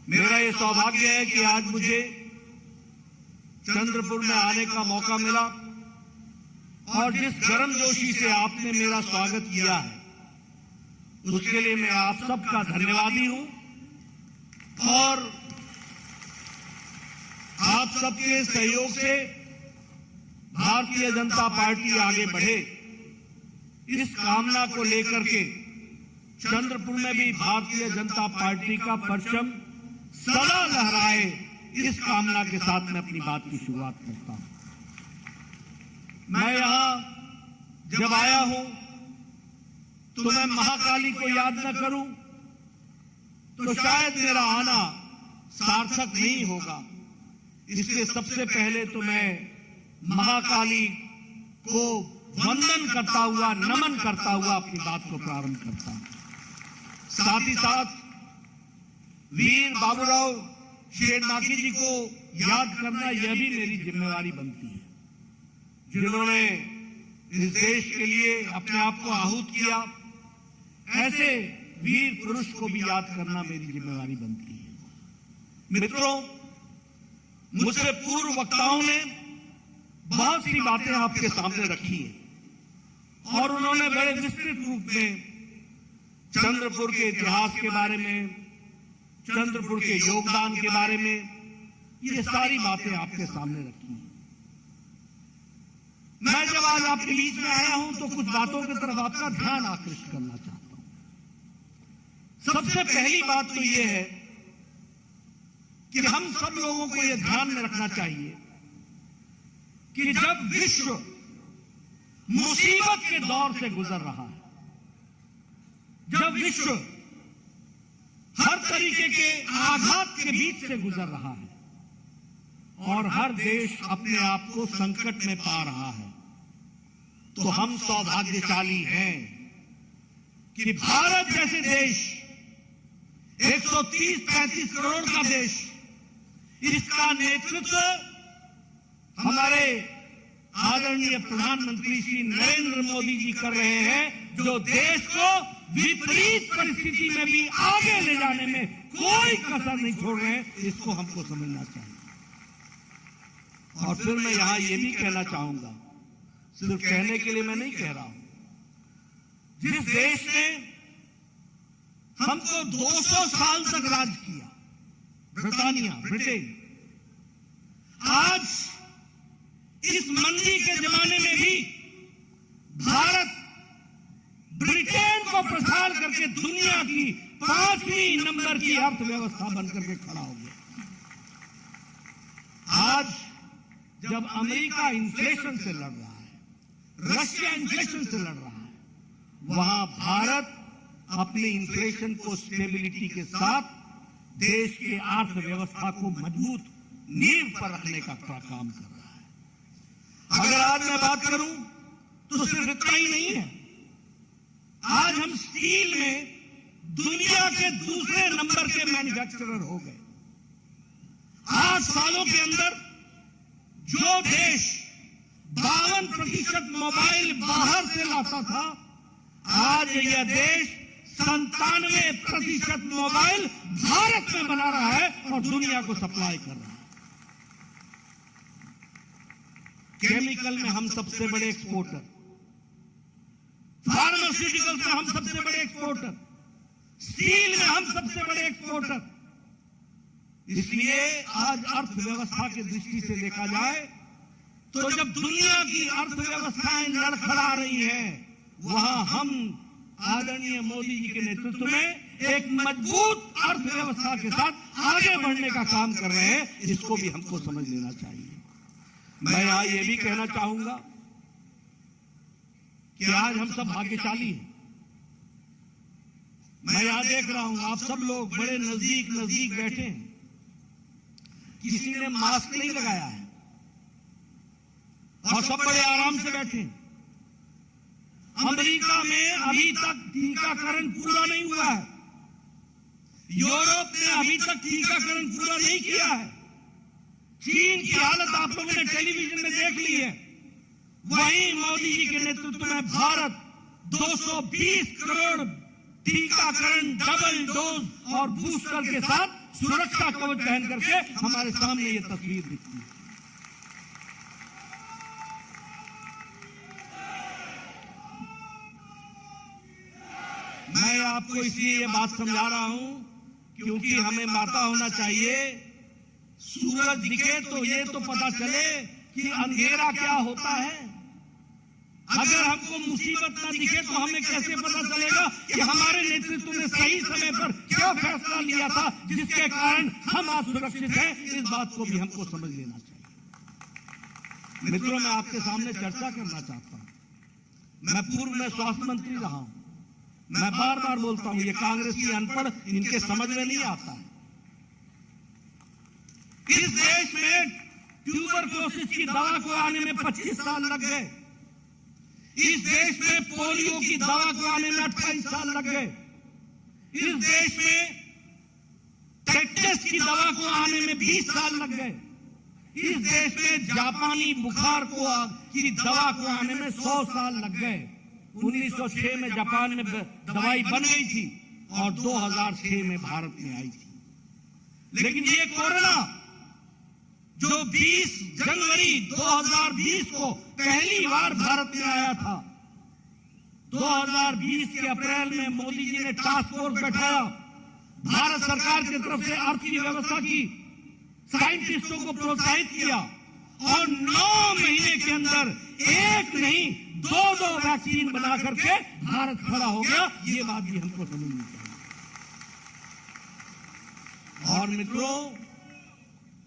मेरा ये सौभाग्य है कि आज मुझे चंद्रपुर में आने का मौका मिला और जिस गर्मजोशी से आपने मेरा स्वागत किया है उसके लिए मैं आप सबका धन्यवादी हूं और आप सबके सहयोग से भारतीय जनता पार्टी आगे बढ़े इस कामना को लेकर के चंद्रपुर में भी भारतीय जनता पार्टी का परचम सदा लहराए, इस कामना के साथ मैं अपनी बात की शुरुआत करता हूं। मैं यहां जब आया हूं तो मैं महाकाली को याद न करूं तो शायद मेरा आना सार्थक नहीं होगा। इसलिए सबसे पहले तो मैं महाकाली को वंदन करता हुआ, नमन करता हुआ अपनी बात को प्रारंभ करता हूं। साथ ही साथ वीर बाबूराव शेरनाकी जी को याद करना यह भी मेरी जिम्मेवारी बनती है, जिन्होंने इस देश के लिए अपने आप को आहूत किया। ऐसे वीर पुरुष को भी याद करना मेरी जिम्मेवारी बनती है। मित्रों, मुझसे पूर्व वक्ताओं ने बहुत सी बातें आपके सामने रखी है और उन्होंने बड़े विस्तृत रूप में चंद्रपुर के इतिहास के बारे में, चंद्रपुर के योगदान के बारे में ये सारी बातें आपके सामने रखी हैं। मैं जब आज आपके बीच में आया हूं तो कुछ बातों की तरफ आपका ध्यान आकृष्ट करना चाहता हूं। सबसे पहली बात तो यह है कि हम सब लोगों को यह ध्यान में रखना चाहिए कि जब विश्व मुसीबत के दौर से गुजर रहा है, जब विश्व हर तरीके के आघात के बीच से गुजर रहा है और हर देश अपने आप को संकट में पा रहा है, तो हम सौभाग्यशाली हैं कि भारत जैसे देश, 130-135 करोड़ का देश, इसका नेतृत्व हमारे आदरणीय प्रधानमंत्री श्री नरेंद्र मोदी जी कर रहे हैं, जो देश को विपरीत परिस्थिति में भी आगे ले जाने में कोई कसर नहीं छोड़ रहे हैं। इसको हमको समझना चाहिए। और फिर मैं यहां यह भी कहना चाहूंगा, सिर्फ कहने के लिए मैं नहीं कह रहा हूं, जिस देश ने हमको 200 साल तक राज किया, ब्रिटेन, आज इस मंदी के जमाने में भी भारत ब्रिटेन को प्रसार करके दुनिया की 5वीं नंबर की अर्थव्यवस्था बनकर के खड़ा हो गया। आज जब अमेरिका इन्फ्लेशन से लड़ रहा है, रशिया इन्फ्लेशन से लड़ रहा है, वहां भारत अपने इन्फ्लेशन को स्टेबिलिटी के साथ देश की अर्थव्यवस्था को मजबूत नींव पर रखने का काम कर रहा है। अगर आज मैं बात करूं तो सिर्फ इतना ही नहीं है, आज हम स्टील में दुनिया के दूसरे नंबर के मैन्युफैक्चरर हो गए। 8 सालों के अंदर जो देश 52% मोबाइल बाहर से लाता था, आज यह देश 97% मोबाइल भारत में बना रहा है और दुनिया को सप्लाई कर रहा है। केमिकल में हम सबसे बड़े एक्सपोर्टर, फार्मास्यूटिकल्स में हम सबसे बड़े एक्सपोर्टर, स्टील में हम सबसे बड़े एक्सपोर्टर। इसलिए आज अर्थव्यवस्था की दृष्टि से देखा जाए तो जब दुनिया की अर्थव्यवस्थाएं लड़खड़ा रही हैं, वहां हम आदरणीय मोदी जी के नेतृत्व में एक मजबूत अर्थव्यवस्था के साथ आगे बढ़ने का काम कर रहे हैं। इसको भी हमको समझ लेना चाहिए। मैं यहां यह भी कहना चाहूंगा कि आज हम सब भाग्यशाली हैं। मैं यहां देख रहा हूं आप सब लोग बड़े नजदीक बैठे हैं, किसी ने मास्क नहीं लगाया है और सब बड़े आराम से बैठे हैं। अमेरिका में अभी तक टीकाकरण पूरा नहीं हुआ है, यूरोप ने अभी तक टीकाकरण पूरा नहीं किया है, चीन की हालत आप लोगों ने टेलीविजन में देख ली है। वहीं मोदी जी के नेतृत्व में भारत 220 करोड़ टीकाकरण डबल डोज और बूस्टर के साथ सुरक्षा कवच पहन करके हमारे सामने ये तस्वीर दिखती है। मैं आपको इसलिए ये बात समझा रहा हूं क्योंकि हमें माता होना चाहिए। सूरज दिखे तो ये तो पता चले कि अंधेरा क्या होता है। अगर हमको मुसीबत ना दिखे तो हमें कैसे पता चलेगा कि हमारे नेतृत्व ने सही समय पर क्या फैसला लिया था जिसके कारण हम आज सुरक्षित हैं। इस बात को भी हमको समझ लेना चाहिए। मित्रों, मैं आपके सामने चर्चा करना चाहता हूं। मैं पूर्व में स्वास्थ्य मंत्री रहा हूं। मैं बार बार बोलता हूं, ये कांग्रेसी अनपढ़, इनके समझ में नहीं आता। इस देश में ट्यूबरक्लोसिस की दवा को आने में 25 साल लग गए। इस देश में पोलियो की दवा को आने में 28 साल लग गए। इस देश में टेटस की दवा को आने में 20 साल लग गए। इस देश में जापानी बुखार की दवा को आने में 100 साल लग गए। 1906 में जापान में दवाई बन गई थी और 2006 में भारत में आई थी। लेकिन ये कोरोना जो 20 जनवरी 2020 को पहली बार भारत में आया था, 2020 के अप्रैल में मोदी जी ने टास्क फोर्स बैठाया। भारत सरकार की तरफ से अर्थव्यवस्था की साइंटिस्टों को प्रोत्साहित किया और 9 महीने के अंदर एक नहीं 2 वैक्सीन बना करके भारत खड़ा हो गया। ये बात भी हमको समझनी चाहिए। और मित्रों,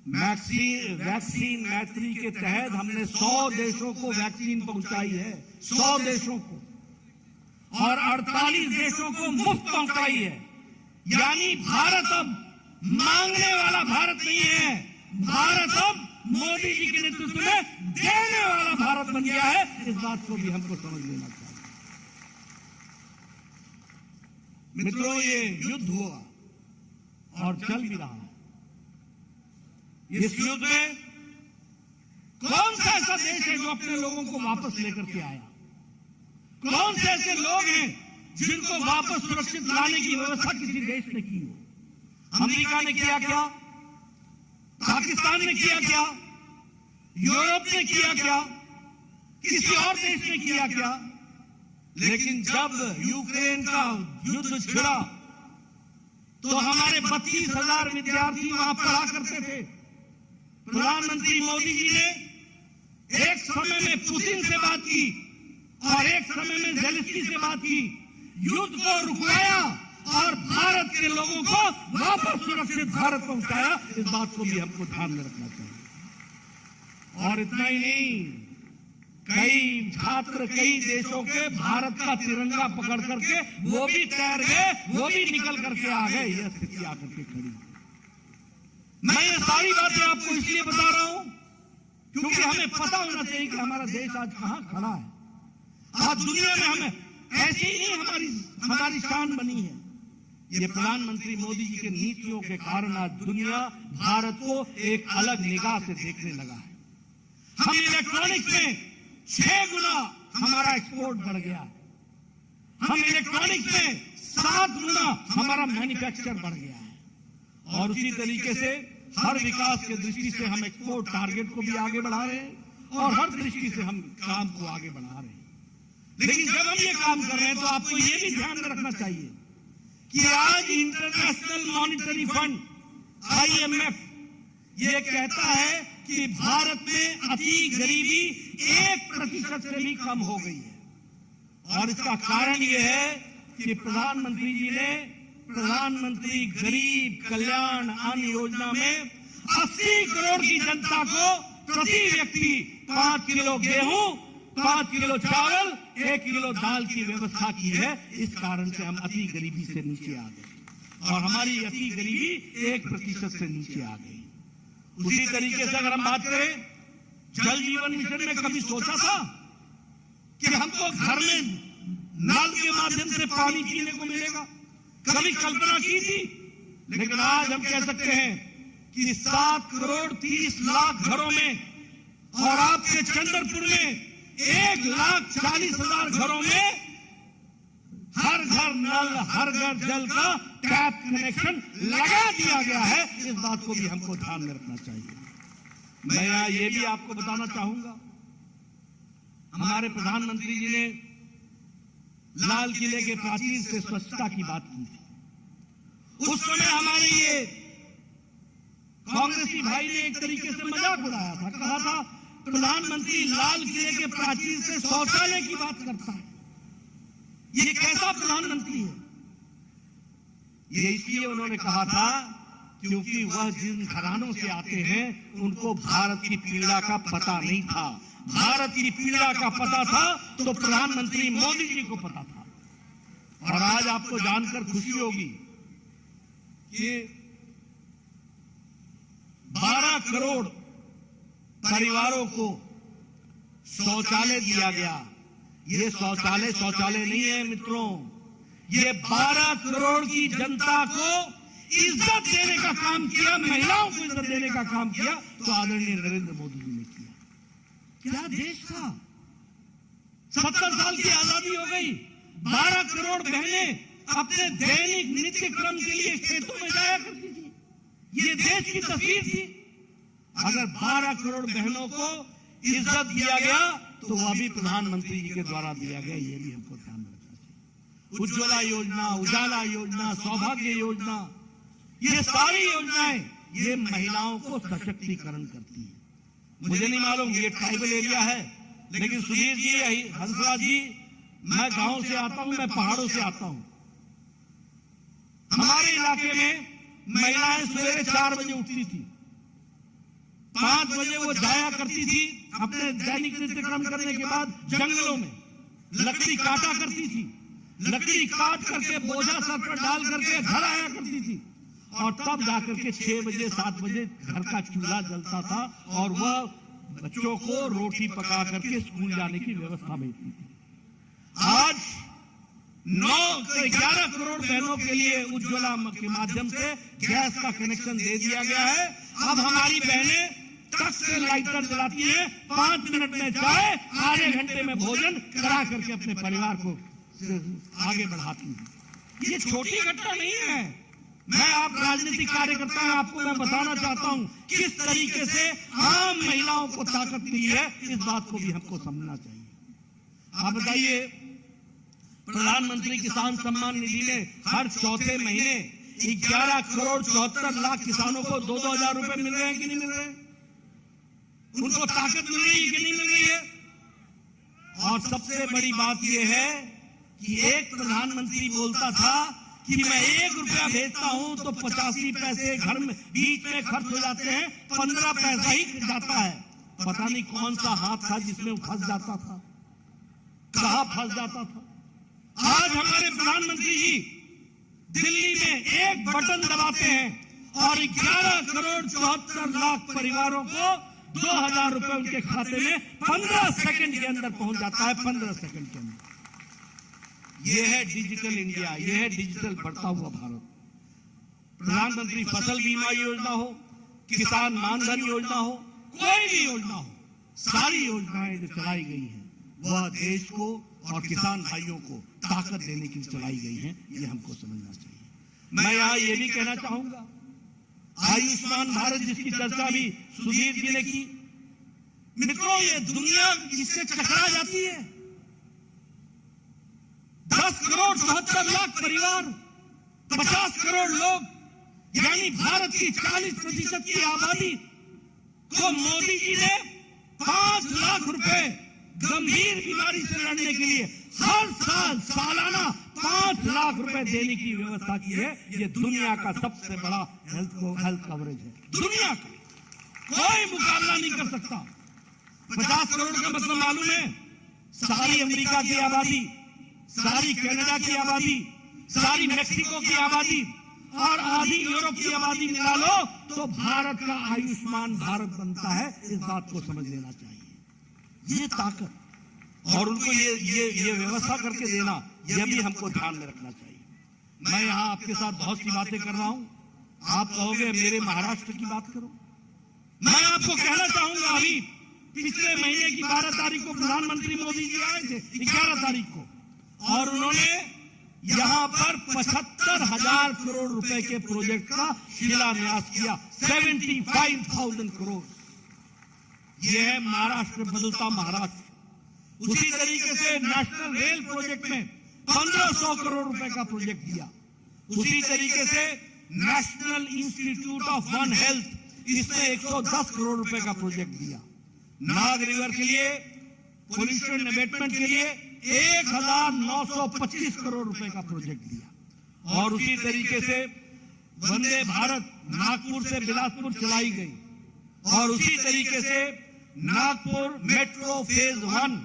वैक्सीन मैत्री के तहत हमने 100 देशों को वैक्सीन पहुंचाई है, 100 देशों को, और 48 देशों को मुफ्त पहुंचाई है। यानी भारत अब मांगने वाला भारत नहीं है, भारत अब मोदी जी के नेतृत्व में देने वाला भारत बन गया है। इस बात को भी हमको समझ लेना चाहिए। मित्रों, ये युद्ध हुआ और चल भी रहा है। इस युद्ध में कौन सा ऐसा देश है जो अपने लोगों को वापस लेकर के आया? कौन से ऐसे लोग हैं जिनको वापस सुरक्षित लाने की व्यवस्था किसी देश ने की हो? अमेरिका ने किया क्या? पाकिस्तान ने किया क्या? यूरोप ने किया क्या? किसी और देश ने किया क्या? लेकिन जब यूक्रेन का युद्ध छिड़ा तो हमारे 32,000 विद्यार्थी वहां पढ़ा करते थे। प्रधानमंत्री मोदी जी ने एक समय में पुतिन से बात की और एक समय में ज़ेलेंस्की से बात की, युद्ध को रुकवाया और भारत के लोगों को वापस सुरक्षित भारत पहुंचाया। इस बात को भी हमको ध्यान में रखना चाहिए। और इतना ही नहीं, कई छात्र कई देशों के भारत का तिरंगा पकड़ करके वो भी तैर गए, वो भी निकल करके आ गए। यह स्थिति आकर के खड़ी। मैं ये सारी बातें आपको इसलिए बता रहा हूं क्योंकि हमें पता होना चाहिए कि हमारा देश आज कहां खड़ा है। आज दुनिया में हमें ऐसी ही हमारी शान बनी है। ये प्रधानमंत्री मोदी जी के नीतियों के कारण आज दुनिया भारत को एक अलग निगाह से देखने लगा है। हम इलेक्ट्रॉनिक्स में 6 गुना हमारा एक्सपोर्ट बढ़ गया है। हम इलेक्ट्रॉनिक्स में 7 गुना हमारा मैन्युफैक्चर बढ़ गया है। और उसी तरीके से हर विकास के दृष्टि से हम एक्सपोर्ट टारगेट को भी आगे बढ़ा रहे हैं और हर दृष्टि से हम काम को आगे बढ़ा रहे हैं। लेकिन जब हम ये काम कर रहे हैं तो आपको ये भी ध्यान में रखना चाहिए कि आज इंटरनेशनल मॉनिटरी फंड IMF ये कहता है कि भारत में अति गरीबी 1% से भी कम हो गई है। और इसका कारण ये है कि प्रधानमंत्री जी ने प्रधानमंत्री गरीब कल्याण अन्न योजना में 80 करोड़ की जनता को प्रति व्यक्ति 5 किलो गेहूं, 5 किलो चावल, 1 किलो दाल की व्यवस्था की है। इस कारण से हम अति गरीबी से नीचे आ गए और हमारी अति गरीबी 1% से नीचे आ गई। उसी तरीके से अगर हम बात करें जल जीवन मिशन में, कभी सोचा था कि हमको घर में नल के माध्यम से पानी पीने को मिलेगा? कभी कल्पना की थी? लेकिन आज हम कह सकते हैं कि 7 करोड़ 30 लाख घरों में और आपके चंद्रपुर में 1,40,000 घरों में हर हर घर नल, हर घर जल का टैप कनेक्शन लगा दिया गया है। इस बात को भी हमको ध्यान में रखना चाहिए। मैं यहाँ ये भी आपको बताना चाहूंगा, हमारे प्रधानमंत्री जी ने लाल किले के प्राचीर से स्वच्छता की बात की थी। उस समय हमारे ये कांग्रेसी भाई ने एक तरीके से मजाक उड़ाया था, कहा था प्रधानमंत्री लाल किले के प्राचीर से शौचालय की बात करता है, ये कैसा प्रधानमंत्री है। ये इसलिए उन्होंने कहा था क्योंकि वह जिन घरानों से आते हैं उनको भारत की पीड़ा का पता नहीं था। भारत की पीड़ा का पता था तो प्रधानमंत्री मोदी जी को पता था। और आज आपको जानकर खुशी होगी कि 12 करोड़ परिवारों को शौचालय दिया गया। ये शौचालय नहीं है मित्रों, ये 12 करोड़ की जनता को इज्जत देने का काम किया, महिलाओं को इज्जत देने का काम किया तो आदरणीय नरेंद्र मोदी जी ने किया। क्या देश था। 70 साल की आजादी हो गई, 12 करोड़ बहनें अपने दैनिक नित्य क्रम के लिए खेतों में जाया करती थी। ये देश की तस्वीर थी। अगर 12 करोड़ बहनों को इज्जत दिया गया तो वह भी प्रधानमंत्री जी के द्वारा दिया गया, ये भी हमको ध्यान में रखना चाहिए। उज्ज्वला योजना, उजाला योजना, सौभाग्य योजना, ये सारी योजनाएं ये महिलाओं को सशक्तिकरण करती है। मुझे नहीं मालूम ये ट्राइबल एरिया है, लेकिन सुधीर जी, हंसराज जी, मैं गांव से आता हूं, मैं पहाड़ों से आता हूं। हमारे इलाके में महिलाएं सवेरे 4 बजे उठती थी, 5 बजे वो जाया करती थी अपने दैनिक नित्यक्रम करने के बाद जंगलों में लकड़ी काटा करती थी। लकड़ी काट करके बोझा सर पर डाल करके घर आया करती थी और तब जाकर के 6 बजे 7 बजे घर का चूल्हा जलता था और वह बच्चों को रोटी पका करके स्कूल जाने की व्यवस्था भेजती थी। आज 11 करोड़ बहनों के लिए उज्ज्वला के माध्यम से गैस का कनेक्शन दे दिया गया है। अब हमारी बहनें टच से लाइटर जलाती हैं, 5 मिनट में चाय, आधे घंटे में भोजन करा करके अपने परिवार को आगे बढ़ाती हैं। ये छोटी घटना नहीं है। मैं आप राजनीतिक कार्यकर्ता हैं, आपको मैं बताना चाहता हूं किस तरीके से आम महिलाओं को ताकत मिली है। इस बात को भी हमको समझना चाहिए। आप बताइए, प्रधानमंत्री किसान सम्मान निधि में हर चौथे महीने 11 करोड़ 74 लाख किसानों को 2-2 हजार रुपए मिल रहे हैं कि नहीं मिल रहे हैं? उनको ताकत मिल रही है कि नहीं मिल रही है? और सबसे बड़ी बात यह है कि एक प्रधानमंत्री बोलता था कि मैं 1 रुपया भेजता हूं तो 85 पैसे घर में बीच में खर्च हो जाते हैं, 15 पैसा ही जाता है। पता नहीं कौन सा हाथ था जिसमें फंस जाता था, कहां फंस जाता था। आज हमारे प्रधानमंत्री जी दिल्ली में एक बटन दबाते हैं और 11 करोड़ 74 लाख परिवारों को 2000 रुपए उनके खाते में 15 सेकंड के अंदर पहुंच जाता है। 15 सेकंड के अंदर। यह है डिजिटल इंडिया, यह है डिजिटल बढ़ता हुआ भारत। प्रधानमंत्री फसल बीमा योजना हो, किसान मानधन योजना हो, कोई भी योजना हो, सारी योजनाएं जो चलाई गई हैं वह देश को और किसान भाइयों को ताकत देने के लिए चलाई गई हैं। ये हमको समझना चाहिए। मैं यहाँ ये भी कहना चाहूंगा, आयुष्मान भारत जिसकी चर्चा भी सुधीर जी ने की, मित्रों ये दुनिया इससे टकरा जाती है। 10 करोड़ 74 लाख परिवार, 50 करोड़ लोग, यानी भारत की 40% की आबादी को मोदी जी ने 5 लाख रुपए गंभीर बीमारी से लड़ने के लिए हर साल सालाना 5 लाख रुपए देने की व्यवस्था की है। ये दुनिया का सबसे बड़ा हेल्थ कवरेज है। दुनिया का कोई मुकाबला नहीं कर सकता। 50 करोड़ का मतलब मालूम है? सारी अमेरिका की आबादी, सारी कनाडा की आबादी, सारी मेक्सिको की आबादी और आधी यूरोप की आबादी मिला लो तो भारत का आयुष्मान भारत बनता है। इस बात को समझ लेना चाहिए। ये ताकत और उनको ये व्यवस्था करके देना, यह भी हमको ध्यान में रखना चाहिए। मैं यहाँ आपके साथ बहुत सी बातें कर रहा हूं, आप कहोगे मेरे महाराष्ट्र की बात करो। मैं आपको कहना चाहूंगा, अभी पिछले महीने की 12 तारीख को प्रधानमंत्री मोदी जी आए थे, 11 तारीख को, और उन्होंने यहां पर 75,000 करोड़ रुपए के प्रोजेक्ट का शिलान्यास किया। 75,000 करोड़। यह है महाराष्ट्र, बदलता महाराष्ट्र। उसी तरीके से नेशनल रेल प्रोजेक्ट में 1500 करोड़ रुपए का प्रोजेक्ट दिया। उसी तरीके से national institute of one health, इसमें 110 करोड़ रुपए का प्रोजेक्ट दिया। नाग रिवर के लिए पोल्यूशन अबेटमेंट के लिए 1925 करोड़ रुपए का प्रोजेक्ट दिया। और उसी तरीके से वंदे भारत नागपुर से बिलासपुर चलाई गई। और उसी तरीके से नागपुर मेट्रो फेज 1,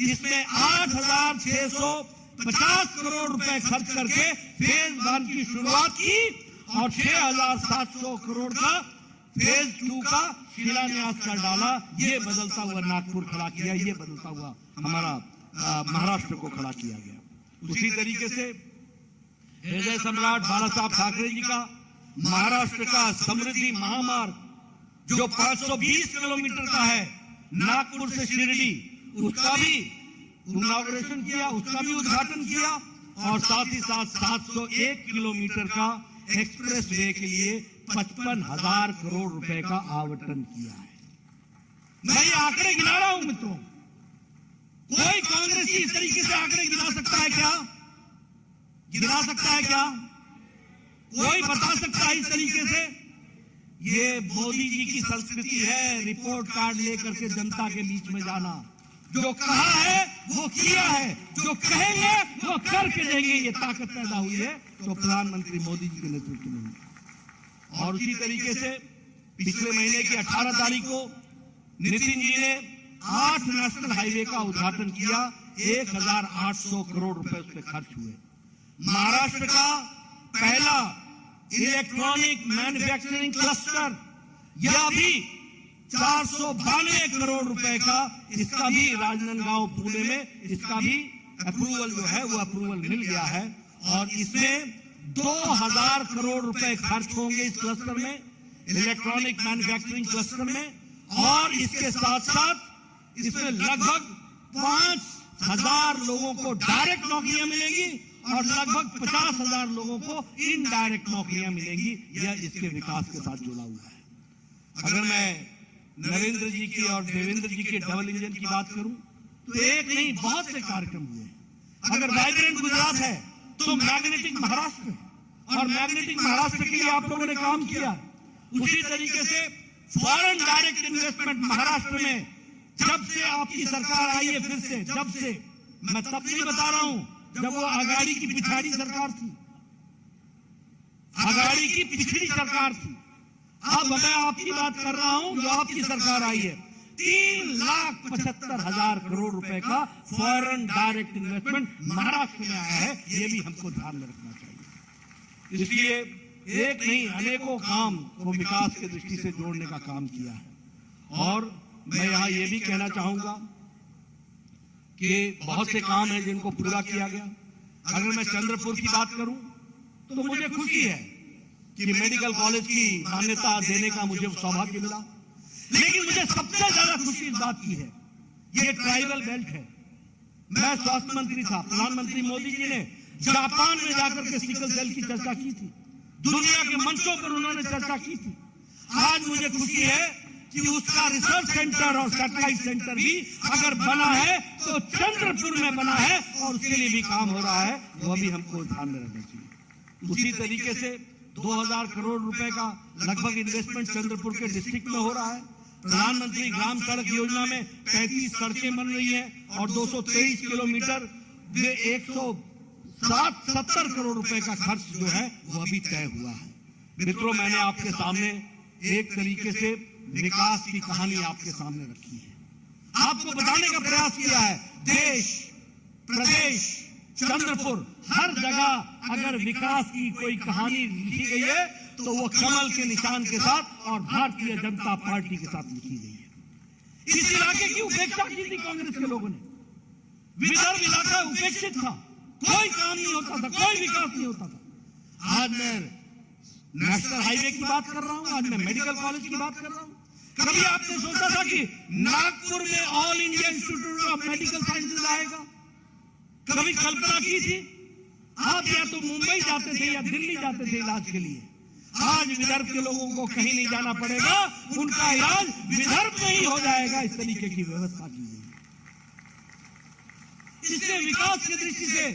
इसमें 8,650 करोड़ रुपए खर्च करके फेज 1 की शुरुआत की और 6,700 करोड़ का फेज 2 का शिलान्यास कर डाला। ये बदलता हुआ नागपुर खड़ा किया, ये बदलता हुआ हमारा महाराष्ट्र को खड़ा किया गया। उसी तरीके से हृदय सम्राट बाला साहब ठाकरे जी का महाराष्ट्र का समृद्धि महामार्ग, जो 520 किलोमीटर का है नागपुर से शिरडी, उसका भी इनॉग्रेशन किया, उसका भी उद्घाटन किया। और साथ ही साथ 701 किलोमीटर का एक्सप्रेस वे के लिए 55,000 करोड़ रुपए का आवंटन किया है। मैं ये आंकड़े गिना रहा हूं मित्रों। कोई कांग्रेसी इस तरीके से आंकड़े गिना सकता है क्या? गिना सकता है क्या? कोई बता सकता है इस तरीके से? ये मोदी जी की संस्कृति है, रिपोर्ट कार्ड लेकर के जनता के बीच में जाना। जो कहा है वो किया है, जो कहेंगे वो करके देंगे। ये ताकत पैदा हुई है तो प्रधानमंत्री मोदी जी के नेतृत्व में। और उसी तरीके से पिछले महीने की 18 तारीख को नितिन जी ने 8 नेशनल हाईवे का उद्घाटन किया। 1,800 करोड़ रुपए उस पर खर्च हुए। महाराष्ट्र का पहला इलेक्ट्रॉनिक मैन्युफैक्चरिंग क्लस्टर, यह भी 492 करोड़ रुपए का, इसका भी राजनांदगांव पुणे में इसका भी अप्रूवल जो है वो अप्रूवल मिल गया है। और इसमें 2,000 करोड़ रुपए खर्च होंगे इस क्लस्टर में, इलेक्ट्रॉनिक मैन्युफैक्चरिंग क्लस्टर में। और इसके साथ साथ इसमें लगभग 5,000 लोगों को डायरेक्ट नौकरियां मिलेंगी और लगभग 50,000 लोगों को इनडायरेक्ट नौकरियां मिलेंगी। यह इसके विकास के साथ जुड़ा हुआ है। अगर मैं नरेंद्र जी की और देवेंद्र जी के डबल इंजन की बात करूं तो एक नहीं बहुत से कार्यक्रम हुए। अगर वाइब्रेंट गुजरात है तो मैग्नेटिक महाराष्ट्र है, और मैग्नेटिक महाराष्ट्र के लिए आप लोगों ने काम किया। उसी तरीके से फॉरेन डायरेक्ट इन्वेस्टमेंट महाराष्ट्र में जब से आपकी सरकार आई है, फिर से जब से, मैं तब नहीं बता रहा हूं जब वो आघाड़ी की पिछाड़ी सरकार थी, आघाड़ी की पिछड़ी सरकार थी। अब मैं आपकी बात कर रहा हूं जो आपकी सरकार आई है। 3,75,000 करोड़ रुपए का फॉरेन डायरेक्ट इन्वेस्टमेंट महाराष्ट्र में आया है। ये भी हमको ध्यान में रखना चाहिए। इसलिए एक नहीं अनेकों काम को विकास की दृष्टि से जोड़ने का काम किया है। और मैं यहां ये भी कहना चाहूंगा कि बहुत से काम हैं जिनको पूरा किया गया। अगर मैं चंद्रपुर की बात करूं तो मुझे खुशी है कि मेडिकल कॉलेज की मान्यता देने का मुझे सौभाग्य मिला। लेकिन मुझे सबसे ज्यादा खुशी इस बात की है, ये ट्राइबल बेल्ट है। मैं स्वास्थ्य मंत्री था, प्रधानमंत्री मोदी जी ने जापान में जाकर के सिकल सेल की चर्चा की थी, दुनिया के मंचों पर उन्होंने चर्चा की थी। आज मुझे खुशी है कि उसका रिसर्च सेंटर और सैटेलाइट सेंटर भी अगर बना है तो चंद्रपुर में बना है, और उसके लिए भी काम हो रहा है। वो भी हमको ध्यान में रखना चाहिए। उसी तरीके से 2,000 करोड़ रुपए का लगभग इन्वेस्टमेंट चंद्रपुर के डिस्ट्रिक्ट में हो रहा है। प्रधानमंत्री ग्राम सड़क योजना में 35 सड़कें बन रही हैं और 223 किलोमीटर में 170 करोड़ रुपए का खर्च जो है वो अभी तय हुआ है। मित्रों, मैंने आपके सामने एक तरीके से विकास की कहानी आपके सामने रखी है, आपको बताने का प्रयास किया है। देश, प्रदेश, चंद्रपुर, हर जगह अगर विकास की कोई कहानी लिखी गई है तो वो कमल के निशान के साथ और भारतीय जनता पार्टी के साथ लिखी गई है। इस इलाके की उपेक्षा की थी कांग्रेस के लोगों ने। विदर्भ इलाका उपेक्षित था, कोई काम नहीं होता था, कोई विकास नहीं होता था। आज मैं नेशनल हाईवे की बात कर रहा हूं, आज मैं मेडिकल कॉलेज की बात कर रहा हूं। कभी आपने सोचा था कि नागपुर में all India institute of medical sciences आएगा? कभी कल्पना की थी? आप या तो मुंबई जाते थे या दिल्ली जाते थे इलाज के लिए। आज विदर्भ के लोगों को कहीं नहीं जाना पड़ेगा, उनका इलाज विदर्भ में ही हो जाएगा। इस तरीके की व्यवस्था की गई। इससे विकास की दृष्टि से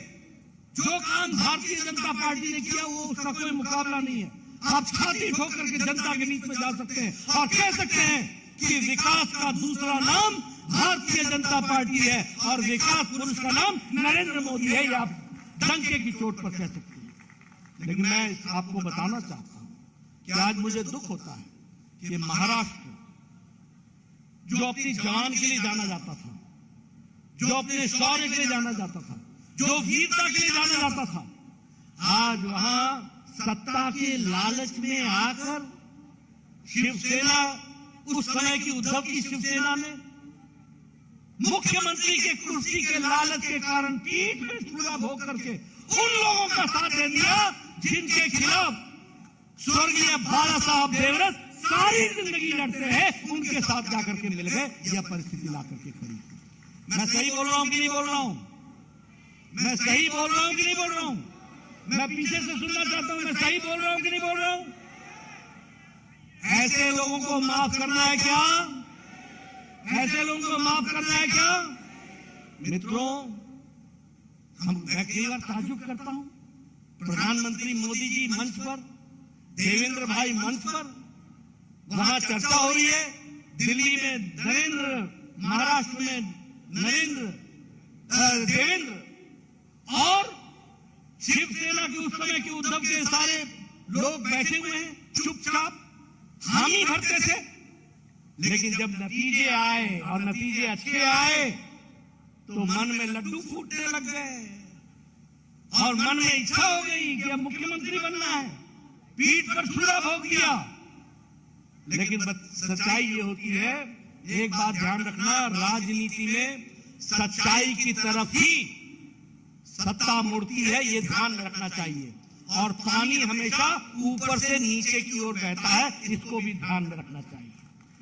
जो काम भारतीय जनता पार्टी ने किया वो उसका कोई मुकाबला नहीं है। आप छाती ठोक करके जनता के बीच में जा सकते हैं और कह सकते हैं कि विकास का दूसरा नाम भारतीय जनता पार्टी है और विकास पुरुष का नाम नरेंद्र मोदी है। ये आप डंके की चोट पर कह सकते हैं। लेकिन मैं आपको बताना चाहता हूं कि आज मुझे दुख होता है कि महाराष्ट्र, जो अपनी जवान के लिए जाना जाता था, जो अपने शौर्य के लिए जाना जाता था, जो वीरता के लिए जाना जाता था, आज वहां सत्ता के लालच में आकर शिवसेना, उस समय की उद्धव की शिवसेना ने मुख्यमंत्री के कुर्सी के लालच के कारण पीठ में छुरा भोग करके उन लोगों का साथ दे दिया जिनके खिलाफ स्वर्गीय बाला साहब देवरस सारी जिंदगी लड़ते हैं। उनके साथ जाकर के मिल गए, यह परिस्थिति ला करके खड़ी। मैं सही बोल रहा हूं कि नहीं बोल रहा हूं? मैं सही बोल रहा हूं कि नहीं बोल रहा हूं? मैं पीछे से सुनना चाहता हूं, मैं सही बोल रहा हूं कि नहीं बोल रहा हूं? ऐसे लोगों को माफ करना है क्या? ऐसे लोगों को माफ करना है क्या? मित्रों, मैं कई बार ताज्जुब करता हूं, प्रधानमंत्री मोदी जी मंच पर, देवेंद्र भाई मंच पर, वहां चर्चा हो रही है, दिल्ली में नरेंद्र, महाराष्ट्र में देवेंद्र, और शिवसेना के उस समय के उद्धव के सारे लोग बैठे हुए हैं चुपचाप, हामी भरते थे। लेकिन जब नतीजे आए और नतीजे अच्छे आए तो मन में लड्डू फूटने लग गए और मन में इच्छा हो गई कि अब मुख्यमंत्री बनना है, पीठ पर छुरा भोग दिया। लेकिन सच्चाई ये होती है, एक बात ध्यान रखना, राजनीति में सच्चाई की तरफ ही सत्ता मुड़ती है, ये ध्यान में रखना चाहिए। और पानी हमेशा ऊपर से नीचे की ओर बहता है, इसको भी ध्यान में रखना चाहिए।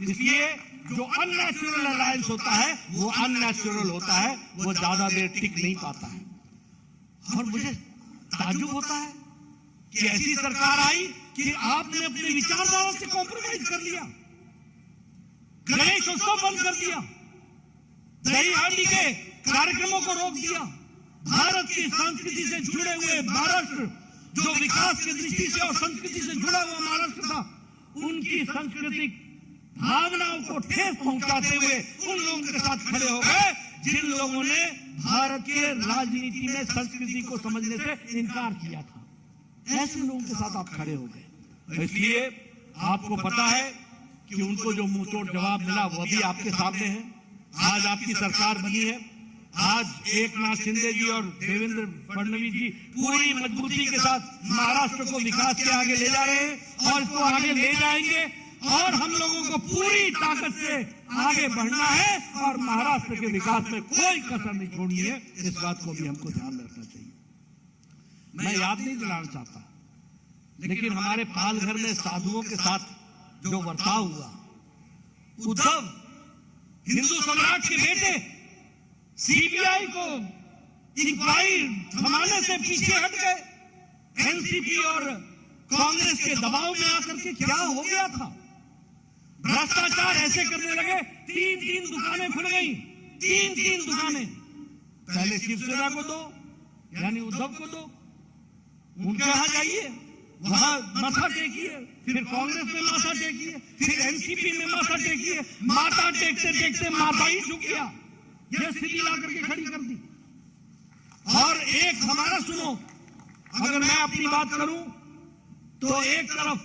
इसलिए जो अननेचुरल अलायंस होता है वो अननेचुरल होता है, वो ज्यादा देर टिक नहीं पाता है। और मुझे ताज्जुब होता है कि ऐसी सरकार आई कि आपने अपने विचारधारा से कॉम्प्रोमाइज कर लिया, गणेश उत्सव बंद कर दिया, दही हांडी के कार्यक्रमों को रोक दिया। भारत की संस्कृति से जुड़े हुए महाराष्ट्र, जो विकास की दृष्टि से और संस्कृति से जुड़ा हुआ महाराष्ट्र था, उनकी सांस्कृतिक भावनाओं को ठेस पहुंचाते हुए उन लोगों के साथ खड़े हो गए जिन लोगों ने भारत के राजनीति में संस्कृति को समझने से इनकार किया था। ऐसे लोगों के साथ आप खड़े हो गए। इसलिए आपको पता है कि उनको जो मुंहतोड़ जवाब मिला वो भी आपके सामने है। आज आपकी सरकार बनी है, आज एकनाथ शिंदे जी और देवेंद्र फडणवीस जी पूरी मजबूती के साथ महाराष्ट्र को विकास के आगे ले जा रहे हैं और इसको आगे ले जाएंगे। और हम लोगों को पूरी ताकत से आगे बढ़ना है और महाराष्ट्र के विकास में कोई कसर नहीं छोड़नी है। इस बात को भी हमको ध्यान में रखना चाहिए। मैं याद नहीं दिलाना चाहता, लेकिन हमारे पालघर में साधुओं के साथ जो बर्ताव हुआ, उद्धव हिंदू सम्राट के बेटे सीबीआई को इंक्वायरी थमाने से पीछे हट गए। एनसीपी और कांग्रेस के दबाव में आकर के क्या हो गया था, भ्रष्टाचार ऐसे करने लगे, 3-3 दुकानें खुल गई, 3-3 दुकानें। पहले शिवसेना को दो, यानी उद्धव को दो, उनके यहां जाइए, वहां माथा टेकिए, फिर कांग्रेस में माथा टेकिए, फिर एनसीपी में माथा टेकिए। माथा टेकते टेकते माथा ही झुक गया, यह स्थिति ला करके खड़ी कर दी। और एक हमारा सुनो, अगर मैं अपनी बात करूं तो एक तरफ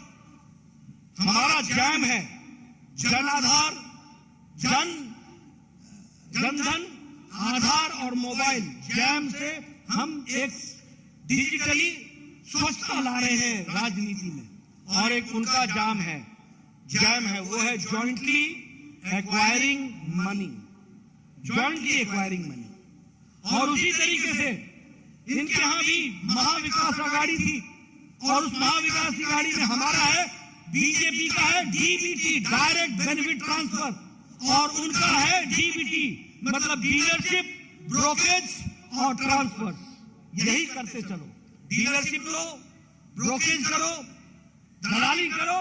हमारा जैम है, जन आधार, जनधन आधार और मोबाइल जैम से हम एक डिजिटली स्वच्छता ला रहे हैं राजनीति में। और एक उनका जैम है, वो है jointly acquiring money, jointly acquiring money. और उसी तरीके से इनके यहां भी महाविकास आघाड़ी थी और उस महाविकास आघाड़ी में हमारा है, बीजेपी का है डीबीटी, डायरेक्ट बेनिफिट ट्रांसफर, और उनका है डीबीटी, मतलब डीलरशिप, ब्रोकरेज और ट्रांसफर। यही करते चलो। डीलरशिप लो, ब्रोकेज करो, दलाली करो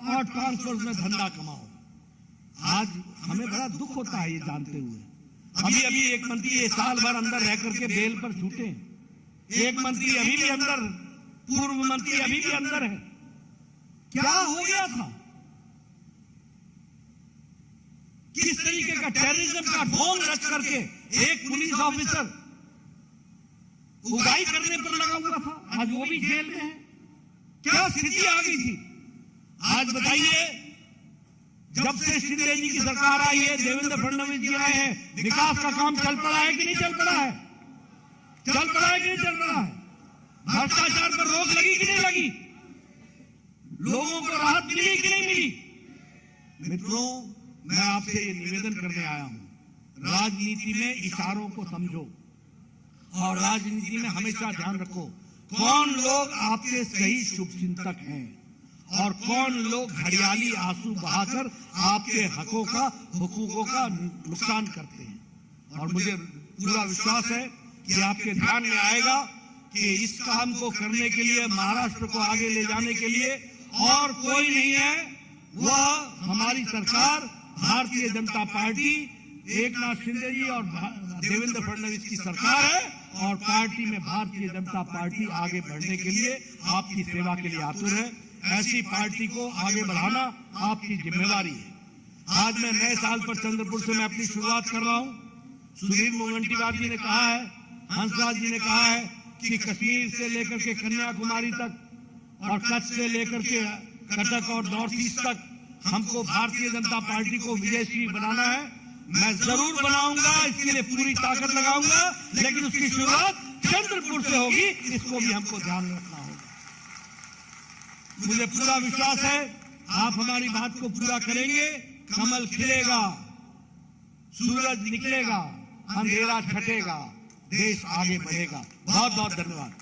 और ट्रांसफर में धंधा कमाओ। आज हमें बड़ा दुख होता है ये जानते हुए। अभी अभी एक मंत्री ये साल भर अंदर रह करके बेल पर छूटे, एक मंत्री अभी भी अंदर, पूर्व मंत्री अभी भी अंदर है। क्या हो गया था? किस तरीके का टेररिज्म का ढोंग रच करके एक पुलिस ऑफिसर उगाई करने पर लगा हुआ था, आज वो भी जेल में है। क्या स्थिति आ गई थी? आज बताइए, जब से शिंदे जी की सरकार आई है, देवेंद्र फडणवीस जी आए हैं, विकास का काम चल पड़ा है कि नहीं चल पड़ा है? चल पड़ा है कि नहीं चल रहा है? भ्रष्टाचार पर रोक लगी कि नहीं लगी? लोगों को राहत मिली कि नहीं मिली? मित्रों, मैं आपसे ये निवेदन करने आया हूं, राजनीति में इशारों को समझो और राजनीति में हमेशा ध्यान रखो कौन लोग आपके सही शुभचिंतक हैं और कौन लोग घड़ियाली आंसू बहाकर आपके हुकूकों का नुकसान करते हैं। और मुझे पूरा विश्वास है कि आपके ध्यान में आएगा कि इस काम को करने के लिए, महाराष्ट्र को आगे ले जाने के लिए और कोई नहीं है, वह हमारी सरकार, भारतीय जनता पार्टी, एकनाथ शिंदे जी और देवेंद्र फडणवीस की सरकार है। और पार्टी में भारतीय जनता पार्टी आगे बढ़ने के लिए आपकी सेवा के लिए आतुर है। ऐसी पार्टी को आगे बढ़ाना आपकी जिम्मेवारी है। आज मैं नए साल पर चंद्रपुर से मैं अपनी शुरुआत कर रहा हूं। सुधीर मुनगंटीवार जी ने कहा है, हंसराज जी ने कहा है कि कश्मीर से लेकर के कन्याकुमारी तक और कच्छ से लेकर के कटक और नॉर्थ ईस्ट तक हमको भारतीय जनता पार्टी को विजयश्री बनाना है। मैं जरूर बनाऊंगा, इसके लिए पूरी ताकत लगाऊंगा, लेकिन उसकी शुरुआत चंद्रपुर से होगी, इसको भी हमको ध्यान में रखना होगा। मुझे पूरा विश्वास है आप हमारी बात को पूरा करेंगे। कमल खिलेगा, सूरज निकलेगा, अंधेरा छटेगा, देश आगे बढ़ेगा। बहुत बहुत धन्यवाद।